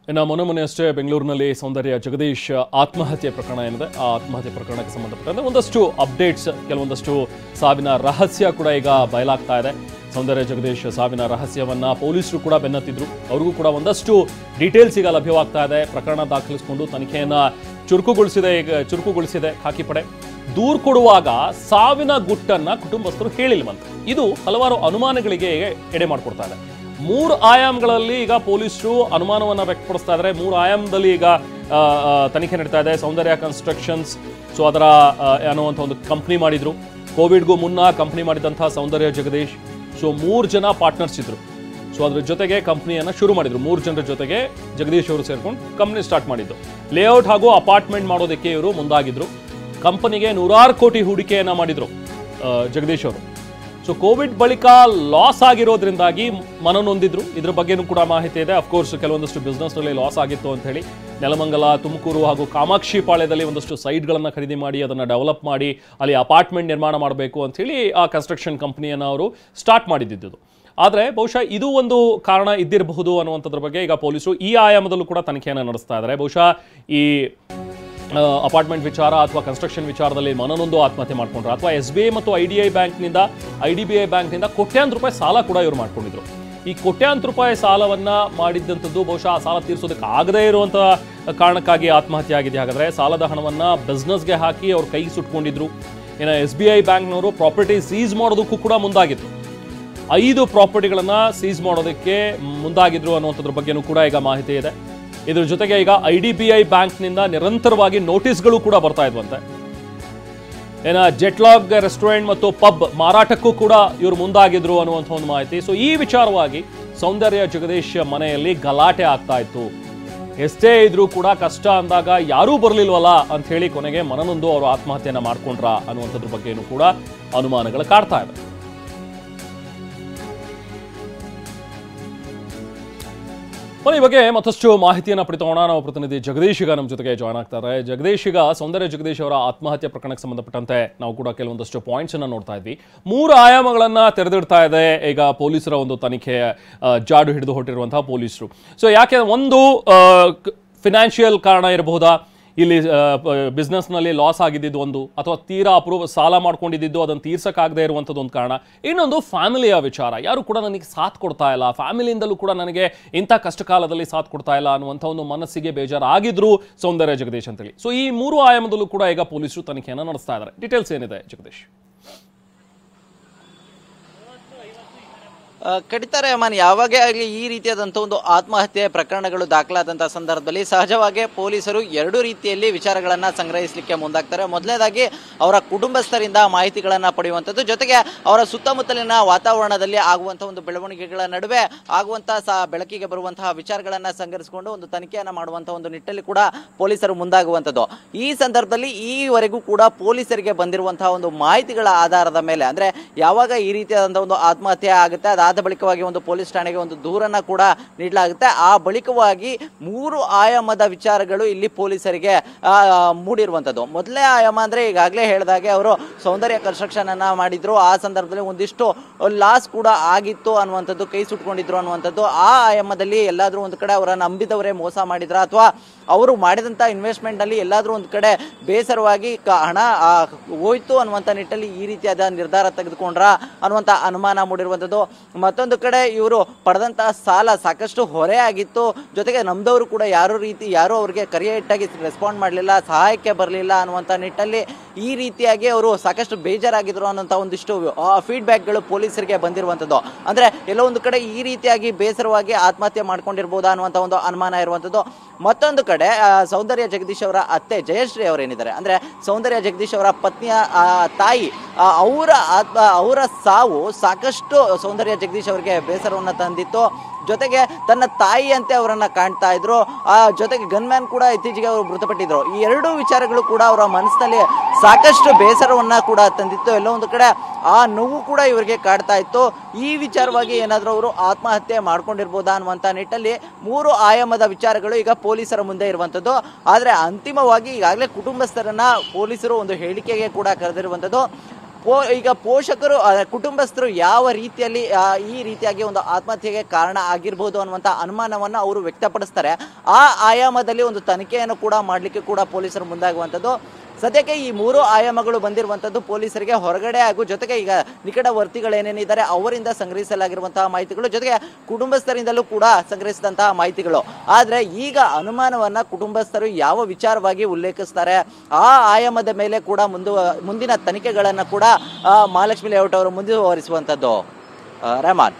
ಇನ್ನು ಮೊನ್ನೆಯಷ್ಟೇ ಬೆಂಗಳೂರಿನಲ್ಲಿ ಸೌಂದರ್ಯ ಜಗದೀಶ್ ಆತ್ಮಹತ್ಯೆ ಪ್ರಕರಣ ಏನಿದೆ ಆ ಆತ್ಮಹತ್ಯೆ ಪ್ರಕರಣಕ್ಕೆ ಸಂಬಂಧಪಟ್ಟಂತೆ ಒಂದಷ್ಟು ಅಪ್ಡೇಟ್ಸ್, ಕೆಲವೊಂದಷ್ಟು ಸಾವಿನ ರಹಸ್ಯ ಕೂಡ ಈಗ ಬಯಲಾಗ್ತಾ ಇದೆ. ಸೌಂದರ್ಯ ಜಗದೀಶ್ ಸಾವಿನ ರಹಸ್ಯವನ್ನ ಪೊಲೀಸರು ಕೂಡ ಬೆನ್ನತ್ತಿದ್ರು. ಅವ್ರಿಗೂ ಕೂಡ ಒಂದಷ್ಟು ಡೀಟೇಲ್ಸ್ ಈಗ ಲಭ್ಯವಾಗ್ತಾ ಇದೆ. ಪ್ರಕರಣ ದಾಖಲಿಸಿಕೊಂಡು ತನಿಖೆಯನ್ನ ಚುರುಕುಗೊಳಿಸಿದೆ ಖಾಕಿ ಪಡೆ. ದೂರು ಕೊಡುವಾಗ ಸಾವಿನ ಗುಟ್ಟನ್ನ ಕುಟುಂಬಸ್ಥರು ಹೇಳಿಲ್ವಂತೆ. ಇದು ಹಲವಾರು ಅನುಮಾನಗಳಿಗೆ ಎಡೆ ಮಾಡಿಕೊಡ್ತಾ ಇದೆ. 3 ಆಯಾಮಗಳಲ್ಲಿ ಈಗ ಪೊಲೀಸರು ಅನುಮಾನವನ್ನ ವ್ಯಕ್ತಪಡಿಸ್ತಾ ಇದ್ದಾರೆ. 3 ಆಯಾಮದಲ್ಲಿ ಈಗ ತನಿಖೆ ನಡೀತಾ ಇದೆ. ಸೌಂದರ್ಯ ಕನ್ಸ್ಟ್ರಕ್ಷನ್ಸ್ ಅದರ ಅನ್ನುವಂಥ ಒಂದು ಕಂಪ್ನಿ ಮಾಡಿದ್ರು. ಕೋವಿಡ್ಗೂ ಮುನ್ನ ಕಂಪ್ನಿ ಮಾಡಿದಂತಹ ಸೌಂದರ್ಯ ಜಗದೀಶ್ 3 ಜನ ಪಾರ್ಟ್ನರ್ಸ್ ಇದ್ರು. ಅದ್ರ ಜೊತೆಗೆ ಕಂಪ್ನಿಯನ್ನ ಶುರು ಮಾಡಿದ್ರು. 3 ಜನರ ಜೊತೆಗೆ ಜಗದೀಶ್ ಅವರು ಸೇರ್ಕೊಂಡು ಕಂಪ್ನಿ ಸ್ಟಾರ್ಟ್ ಮಾಡಿದ್ದು. ಲೇಔಟ್ ಹಾಗೂ ಅಪಾರ್ಟ್ಮೆಂಟ್ ಮಾಡೋದಕ್ಕೆ ಇವರು ಮುಂದಾಗಿದ್ರು. ಕಂಪನಿಗೆ 100 ಕೋಟಿ ಹೂಡಿಕೆಯನ್ನ ಮಾಡಿದ್ರು ಜಗದೀಶ್ ಅವರು. ಕೋವಿಡ್ ಬಳಿಕ ಲಾಸ್ ಆಗಿರೋದ್ರಿಂದಾಗಿ ಮನನೊಂದಿದ್ರು. ಇದ್ರ ಬಗ್ಗೆನೂ ಕೂಡ ಮಾಹಿತಿ ಇದೆ. ಅಫ್ಕೋರ್ಸ್ ಕೆಲವೊಂದಷ್ಟು ಬಿಸ್ನೆಸ್ನಲ್ಲಿ ಲಾಸ್ ಆಗಿತ್ತು ಅಂತ ಹೇಳಿ ನೆಲಮಂಗಲ, ತುಮಕೂರು ಹಾಗೂ ಕಾಮಾಕ್ಷಿ ಪಾಳ್ಯದಲ್ಲಿ ಒಂದಷ್ಟು ಸೈಟ್ಗಳನ್ನು ಖರೀದಿ ಮಾಡಿ ಅದನ್ನು ಡೆವಲಪ್ ಮಾಡಿ ಅಲ್ಲಿ ಅಪಾರ್ಟ್ಮೆಂಟ್ ನಿರ್ಮಾಣ ಮಾಡಬೇಕು ಅಂತ ಹೇಳಿ ಆ ಕನ್ಸ್ಟ್ರಕ್ಷನ್ ಕಂಪನಿಯನ್ನು ಅವರು ಸ್ಟಾರ್ಟ್ ಮಾಡಿದ್ದು. ಆದರೆ ಬಹುಶಃ ಇದು ಒಂದು ಕಾರಣ ಇದ್ದಿರಬಹುದು ಅನ್ನುವಂಥದ್ರ ಬಗ್ಗೆ ಈಗ ಪೊಲೀಸರು ಈ ಆಯಾಮದಲ್ಲೂ ಕೂಡ ತನಿಖೆಯನ್ನು ನಡೆಸ್ತಾ ಇದ್ದಾರೆ. ಬಹುಶಃ ಈ ಅಪಾರ್ಟ್ಮೆಂಟ್ ವಿಚಾರ ಅಥವಾ ಕನ್ಸ್ಟ್ರಕ್ಷನ್ ವಿಚಾರದಲ್ಲಿ ಮನನೊಂದು ಆತ್ಮಹತ್ಯೆ ಮಾಡ್ಕೊಂಡ್ರು, ಅಥವಾ SBI ಮತ್ತು IDBI ಬ್ಯಾಂಕ್ನಿಂದ ಕೋಟ್ಯಾಂತರ ರೂಪಾಯಿ ಸಾಲ ಕೂಡ ಇವರು ಮಾಡ್ಕೊಂಡಿದ್ರು. ಈ ಕೋಟ್ಯಾಂತರ ರೂಪಾಯಿ ಸಾಲವನ್ನ ಮಾಡಿದ್ದಂಥದ್ದು ಬಹುಶಃ ಆ ಸಾಲ ತೀರಿಸೋದಕ್ಕೆ ಆಗದೇ ಇರುವಂಥ ಕಾರಣಕ್ಕಾಗಿ ಆತ್ಮಹತ್ಯೆ ಆಗಿದೆ. ಹಾಗಾದ್ರೆ ಸಾಲದ ಹಣವನ್ನ ಬಿಸ್ನೆಸ್ಗೆ ಹಾಕಿ ಅವ್ರು ಕೈಗೆ ಸುಟ್ಕೊಂಡಿದ್ರು. ಇನ್ನು SBI ಬ್ಯಾಂಕ್ನವರು ಪ್ರಾಪರ್ಟಿ ಸೀಸ್ ಮಾಡೋದಕ್ಕೂ ಕೂಡ ಮುಂದಾಗಿದ್ರು. 5 ಪ್ರಾಪರ್ಟಿಗಳನ್ನ ಸೀಸ್ ಮಾಡೋದಕ್ಕೆ ಮುಂದಾಗಿದ್ರು ಅನ್ನುವಂಥದ್ರ ಬಗ್ಗೆನೂ ಕೂಡ ಈಗ ಮಾಹಿತಿ ಇದೆ. ಇದ್ರ ಜೊತೆಗೆ ಈಗ IDBI ಬ್ಯಾಂಕ್ನಿಂದ ನಿರಂತರವಾಗಿ ನೋಟಿಸ್ಗಳು ಕೂಡ ಬರ್ತಾ ಇದ್ವಂತೆ. ಜೆಟ್ಲಾಗ್ ರೆಸ್ಟೋರೆಂಟ್ ಮತ್ತು ಪಬ್ ಮಾರಾಟಕ್ಕೂ ಕೂಡ ಇವರು ಮುಂದಾಗಿದ್ರು ಅನ್ನುವಂಥ ಒಂದು ಮಾಹಿತಿ. ಈ ವಿಚಾರವಾಗಿ ಸೌಂದರ್ಯ ಜಗದೀಶ್ ಮನೆಯಲ್ಲಿ ಗಲಾಟೆ ಆಗ್ತಾ ಇತ್ತು. ಎಷ್ಟೇ ಇದ್ರೂ ಕೂಡ ಕಷ್ಟ ಅಂದಾಗ ಯಾರೂ ಬರಲಿಲ್ವಲ್ಲ ಅಂತ ಹೇಳಿ ಕೊನೆಗೆ ಮನನೊಂದು ಅವರು ಆತ್ಮಹತ್ಯೆಯನ್ನ ಮಾಡ್ಕೊಂಡ್ರ ಅನ್ನುವಂಥದ್ರ ಬಗ್ಗೆನೂ ಕೂಡ ಅನುಮಾನಗಳು ಕಾಡ್ತಾ ಇದೆ. ಈ ಬಗ್ಗೆ ಮತ್ತಷ್ಟು ಮಾಹಿತಿಯನ್ನು ಪಡೆದುಕೊಳ್ಳೋಣ. ನಾವು ಪ್ರತಿನಿಧಿ ಜಗದೀಶ್ ಈಗ ನಮ್ಮ ಜೊತೆಗೆ ಜಾಯ್ನ್ ಆಗ್ತಾರೆ. ಜಗದೀಶ್, ಈಗ ಸೌಂದರ್ಯ ಜಗದೀಶ್ ಅವರ ಆತ್ಮಹತ್ಯೆ ಪ್ರಕರಣಕ್ಕೆ ಸಂಬಂಧಪಟ್ಟಂತೆ ನಾವು ಕೂಡ ಕೆಲವೊಂದಷ್ಟು ಪಾಯಿಂಟ್ಸ್ ಅನ್ನ ನೋಡ್ತಾ ಇದ್ವಿ. 3 ಆಯಾಮಗಳನ್ನ ತೆರೆದಿಡ್ತಾ ಇದೆ ಈಗ ಪೊಲೀಸರ ಒಂದು ತನಿಖೆ, ಜಾಡು ಹಿಡಿದು ಹೊರಟಿರುವಂತಹ ಪೊಲೀಸರು. ಯಾಕೆ ಒಂದು ಫಿನಾನ್ಷಿಯಲ್ ಕಾರಣ ಇರಬಹುದಾ, ಇಲ್ಲಿ ಬಿಸ್ನೆಸ್ನಲ್ಲಿ ಲಾಸ್ ಆಗಿದ್ದು ಒಂದು, ಅಥವಾ ತೀರಾ ಸಾಲ ಮಾಡ್ಕೊಂಡಿದ್ದು ಅದನ್ನು ತೀರ್ಸಕ್ಕಾಗದೇ ಇರುವಂಥದ್ದು ಒಂದು ಕಾರಣ. ಇನ್ನೊಂದು ಫ್ಯಾಮಿಲಿಯ ವಿಚಾರ, ಯಾರು ಕೂಡ ನನಗೆ ಸಾಥ್ ಕೊಡ್ತಾ ಇಲ್ಲ, ಫ್ಯಾಮಿಲಿಯಿಂದಲೂ ಕೂಡ ನನಗೆ ಇಂಥ ಕಷ್ಟ ಕಾಲದಲ್ಲಿ ಸಾಥ್ ಕೊಡ್ತಾ ಇಲ್ಲ ಅನ್ನುವಂಥ ಒಂದು ಮನಸ್ಸಿಗೆ ಬೇಜಾರಾಗಿದ್ರು ಸೌಂದರ್ಯ ಜಗದೀಶ್ ಅಂತೇಳಿ. ಈ 3 ಆಯಾಮದಲ್ಲೂ ಕೂಡ ಈಗ ಪೊಲೀಸರು ತನಿಖೆಯನ್ನು ನಡೆಸ್ತಾ ಇದ್ದಾರೆ. ಡೀಟೇಲ್ಸ್ ಏನಿದೆ ಜಗದೀಶ್? ಖಂಡಿತ ರೆಹಮಾನ್, ಯಾವಾಗೇ ಆಗಲಿ ಈ ರೀತಿಯಾದಂಥ ಒಂದು ಆತ್ಮಹತ್ಯೆ ಪ್ರಕರಣಗಳು ದಾಖಲಾದಂಥ ಸಂದರ್ಭದಲ್ಲಿ ಸಹಜವಾಗಿ ಪೊಲೀಸರು 2 ರೀತಿಯಲ್ಲಿ ವಿಚಾರಗಳನ್ನು ಸಂಗ್ರಹಿಸಲಿಕ್ಕೆ ಮುಂದಾಗ್ತಾರೆ. ಮೊದಲನೇದಾಗಿ ಅವರ ಕುಟುಂಬಸ್ಥರಿಂದ ಮಾಹಿತಿಗಳನ್ನು ಪಡೆಯುವಂಥದ್ದು, ಜೊತೆಗೆ ಅವರ ಸುತ್ತಮುತ್ತಲಿನ ವಾತಾವರಣದಲ್ಲಿ ಆಗುವಂಥ ಒಂದು ಬೆಳವಣಿಗೆಗಳ ನಡುವೆ ಆಗುವಂತಹ ಬೆಳಕಿಗೆ ಬರುವಂತಹ ವಿಚಾರಗಳನ್ನು ಸಂಗ್ರಹಿಸಿಕೊಂಡು ಒಂದು ತನಿಖೆಯನ್ನು ಮಾಡುವಂಥ ಒಂದು ನಿಟ್ಟಲ್ಲಿ ಕೂಡ ಪೊಲೀಸರು ಮುಂದಾಗುವಂಥದ್ದು. ಈ ಸಂದರ್ಭದಲ್ಲಿ ಈವರೆಗೂ ಕೂಡ ಪೊಲೀಸರಿಗೆ ಬಂದಿರುವಂತಹ ಒಂದು ಮಾಹಿತಿಗಳ ಆಧಾರದ ಮೇಲೆ, ಅಂದರೆ ಯಾವಾಗ ಈ ರೀತಿಯಾದಂಥ ಒಂದು ಆತ್ಮಹತ್ಯೆ ಆಗುತ್ತೆ ಅದಾದ ಬಳಿಕವಾಗಿ ಒಂದು ಪೊಲೀಸ್ ಠಾಣೆಗೆ ಒಂದು ದೂರನ್ನ ಕೂಡ ನೀಡಲಾಗುತ್ತೆ. ಆ ಬಳಿಕವಾಗಿ 3 ಆಯಾಮದ ವಿಚಾರಗಳು ಇಲ್ಲಿ ಪೊಲೀಸರಿಗೆ ಮೂಡಿರುವಂಥದ್ದು. ಮೊದಲನೇ ಆಯಾಮ ಅಂದ್ರೆ ಈಗಾಗಲೇ ಹೇಳಿದಾಗೆ ಅವರು ಸೌಂದರ್ಯ ಕನ್ಸ್ಟ್ರಕ್ಷನ್ ಅನ್ನ ಮಾಡಿದ್ರು. ಆ ಸಂದರ್ಭದಲ್ಲಿ ಒಂದಿಷ್ಟು ಲಾಸ್ ಕೂಡ ಆಗಿತ್ತು ಅನ್ನುವಂಥದ್ದು, ಕೈ ಸುಟ್ಕೊಂಡಿದ್ರು ಅನ್ನುವಂಥದ್ದು. ಆ ಆಯಾಮದಲ್ಲಿ ಎಲ್ಲಾದ್ರೂ ಒಂದು ಕಡೆ ಅವರ ನಂಬಿದವರೇ ಮೋಸ ಮಾಡಿದ್ರ, ಅಥವಾ ಅವರು ಮಾಡಿದಂಥ ಇನ್ವೆಸ್ಟ್ಮೆಂಟ್ ನಲ್ಲಿ ಎಲ್ಲಾದ್ರೂ ಒಂದು ಕಡೆ ಬೇಸರವಾಗಿ ಹಣ ಹೋಯ್ತು ಅನ್ನುವಂಥ ನಿಟ್ಟಲ್ಲಿ ಈ ರೀತಿಯಾದ ನಿರ್ಧಾರ ತೆಗೆದುಕೊಂಡ್ರ ಅನ್ನುವಂಥ ಅನುಮಾನ ಮೂಡಿರುವಂಥದ್ದು. ಮತ್ತೊಂದು ಕಡೆ ಇವರು ಪಡೆದಂತಹ ಸಾಲ ಸಾಕಷ್ಟು ಹೊರೆ ಆಗಿತ್ತು. ಜೊತೆಗೆ ನಮ್ದವರು ಕೂಡ ಯಾರು ಅವ್ರಿಗೆ ಕರಿಯಟ್ಟಾಗಿ ರೆಸ್ಪಾಂಡ್ ಮಾಡಲಿಲ್ಲ, ಸಹಾಯಕ್ಕೆ ಬರಲಿಲ್ಲ ಅನ್ನುವಂಥ ನಿಟ್ಟಲ್ಲಿ ಈ ರೀತಿಯಾಗಿ ಅವರು ಸಾಕಷ್ಟು ಬೇಜಾರಾಗಿದ್ರು ಅನ್ನೋಂಥ ಒಂದಿಷ್ಟು ಫೀಡ್ಬ್ಯಾಕ್ಗಳು ಪೊಲೀಸರಿಗೆ ಬಂದಿರುವಂಥದ್ದು. ಅಂದ್ರೆ ಎಲ್ಲೋ ಒಂದು ಕಡೆ ಈ ರೀತಿಯಾಗಿ ಬೇಸರವಾಗಿ ಆತ್ಮಹತ್ಯೆ ಮಾಡ್ಕೊಂಡಿರ್ಬೋದಾ ಅನ್ನುವಂಥ ಒಂದು ಅನುಮಾನ ಇರುವಂಥದ್ದು. ಮತ್ತೊಂದು ಕಡೆ ಸೌಂದರ್ಯ ಜಗದೀಶ್ ಅವರ ಅತ್ತೆ ಜಯಶ್ರೀ ಅವರೇನಿದ್ದಾರೆ, ಅಂದ್ರೆ ಸೌಂದರ್ಯ ಜಗದೀಶ್ ಅವರ ಪತ್ನಿಯ ತಾಯಿ, ಅವರ ಸಾವು ಸಾಕಷ್ಟು ಸೌಂದರ್ಯ ಜಗದೀಶ್ ಅವರಿಗೆ ಬೇಸರವನ್ನು ತಂದಿತ್ತು. ಜೊತೆಗೆ ತನ್ನ ತಾಯಿಯಂತೆ ಅವರನ್ನ ಕಾಣ್ತಾ ಇದ್ರು. ಜೊತೆಗೆ ಗನ್ಮ್ಯಾನ್ ಕೂಡ ಇತ್ತೀಚೆಗೆ ಅವರು ಮೃತಪಟ್ಟಿದ್ರು. ಈ 2 ವಿಚಾರಗಳು ಕೂಡ ಅವರ ಮನಸ್ಸಿನಲ್ಲಿ ಸಾಕಷ್ಟು ಬೇಸರವನ್ನ ಕೂಡ ತಂದಿತ್ತು. ಎಲ್ಲೋ ಒಂದು ಕಡೆ ಆ ನೋವು ಕೂಡ ಇವರಿಗೆ ಕಾಡ್ತಾ ಇತ್ತು. ಈ ವಿಚಾರವಾಗಿ ಏನಾದರೂ ಅವರು ಆತ್ಮಹತ್ಯೆ ಮಾಡ್ಕೊಂಡಿರ್ಬೋದಾ ಅನ್ನುವಂಥ ನಿಟ್ಟಲ್ಲಿ 3 ಆಯಾಮದ ವಿಚಾರಗಳು ಈಗ ಪೊಲೀಸರ ಮುಂದೆ ಇರುವಂಥದ್ದು. ಆದರೆ ಅಂತಿಮವಾಗಿ ಈಗಾಗಲೇ ಕುಟುಂಬಸ್ಥರನ್ನ ಪೊಲೀಸರು ಒಂದು ಹೇಳಿಕೆಗೆ ಕೂಡ ಕರೆದಿರುವಂಥದ್ದು. ಈಗ ಪೋಷಕರು ಕುಟುಂಬಸ್ಥರು ಯಾವ ರೀತಿಯಲ್ಲಿ ಈ ರೀತಿಯಾಗಿ ಒಂದು ಆತ್ಮಹತ್ಯೆಗೆ ಕಾರಣ ಆಗಿರ್ಬೋದು ಅನ್ನುವಂಥ ಅನುಮಾನವನ್ನು ಅವರು ವ್ಯಕ್ತಪಡಿಸ್ತಾರೆ. ಆ ಆಯಾಮದಲ್ಲಿ ಒಂದು ತನಿಖೆಯನ್ನು ಕೂಡ ಮಾಡಲಿಕ್ಕೆ ಕೂಡ ಪೊಲೀಸರು ಮುಂದಾಗುವಂಥದ್ದು. ಸದ್ಯಕ್ಕೆ ಈ 3 ಆಯಾಮಗಳು ಬಂದಿರುವಂಥದ್ದು ಪೊಲೀಸರಿಗೆ ಹೊರಗಡೆ ಹಾಗೂ ಜೊತೆಗೆ ಈಗ ನಿಕಟವರ್ತಿಗಳೇನೇನಿದ್ದಾರೆ ಅವರಿಂದ ಸಂಗ್ರಹಿಸಲಾಗಿರುವಂತಹ ಮಾಹಿತಿಗಳು, ಜೊತೆಗೆ ಕುಟುಂಬಸ್ಥರಿಂದಲೂ ಕೂಡ ಸಂಗ್ರಹಿಸಿದಂತಹ ಮಾಹಿತಿಗಳು. ಆದರೆ ಈಗ ಅನುಮಾನವನ್ನ ಕುಟುಂಬಸ್ಥರು ಯಾವ ವಿಚಾರವಾಗಿ ಉಲ್ಲೇಖಿಸ್ತಾರೆ ಆ ಆಯಾಮದ ಮೇಲೆ ಕೂಡ ಮುಂದಿನ ತನಿಖೆಗಳನ್ನು ಕೂಡ ಮಹಾಲಕ್ಷ್ಮಿ ಲೇಔಟ್ ಅವರು ಮುಂದುವರಿಸುವಂಥದ್ದು. ರೆಹಮಾನ್.